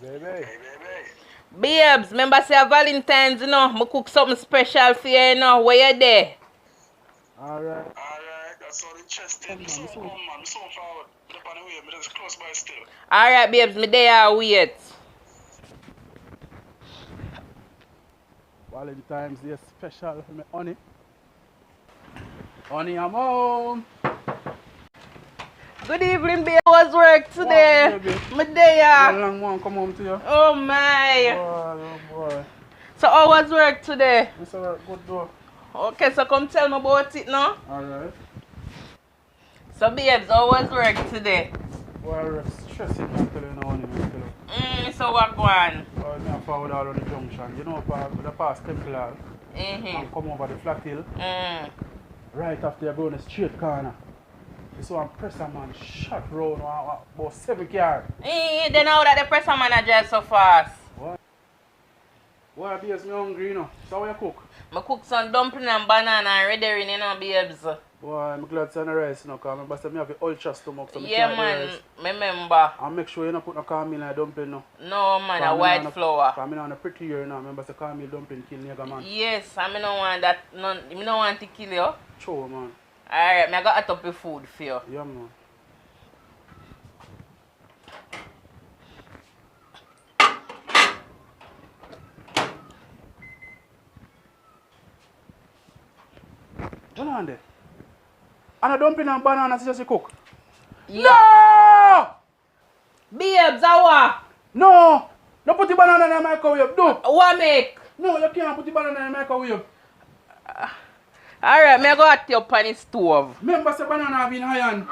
Baby. Babes, remember say Valentine's, you know, I cook something special for you, you know, where you there? Alright. That's all interesting. So, man, so forward. Look on the way, I'm just close by still. Alright, babes, me there, I wait. Valentine's Day special for me, honey. Honey, I'm home. Good evening, babe. How was work today? Wow, baby. Me there. How long want to come home to you? Oh my. Oh boy. So how was work today? It's alright, good though. Okay, so come tell me about it now. Alright. So babes, how was work today? Well, stressing, I'm telling you now, honey, I'm telling you. So what going? Well, me and forward all on the junction. You know, the past Temple Hall. And come over the flat hill. Right after you're going a straight corner. This one presser man shot round about 7 cars. Then how that the presser man drive so fast? What? Why babes, me hungry, you know. So how you cook? I cook some dumpling and banana and red herring, you know, babes. Boy, I'm glad to the rice, you know, because I have the ultra stomach. So Yeah, man, remember. And make sure you don't put no cornmeal in the dumpling, no. No, man, a white flour. Because I'm on a pretty year now. Remember, the cornmeal dumpling kill nigga, man. Yes, I don't want that. I don't want to kill you. True, man. Alright, I got a top of food for you. Yeah, man. What on there? And a dumpling and banana just you cook? Yeah. No! Babes, how? No! Don't put the banana in the microwave, do! What make? No, you can't put the banana in the microwave. Alright, I go at you up on the stove. Remember, the banana have been iron.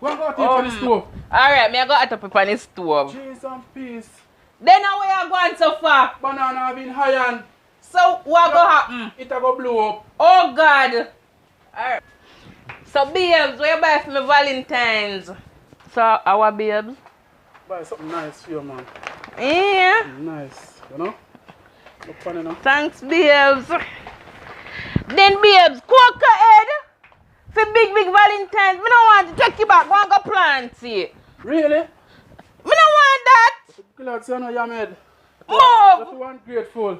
Go and go at you on the stove. Alright, I go at up on the stove. Cheese and peace. Then how you going so far? Banana have been iron. So what go happen? It a go blow up. Oh God. Alright. So babes, what you buy for me Valentine's? So our babes? Buy something nice for you, man. Yeah. Nice, you know? Look funny now. Thanks, babes. Then babes, cocoa head for big Valentine's. Me don't want to take you back. Go and go plant it. Really? Me don't want that. Glad to know you made. Move. That's one grateful.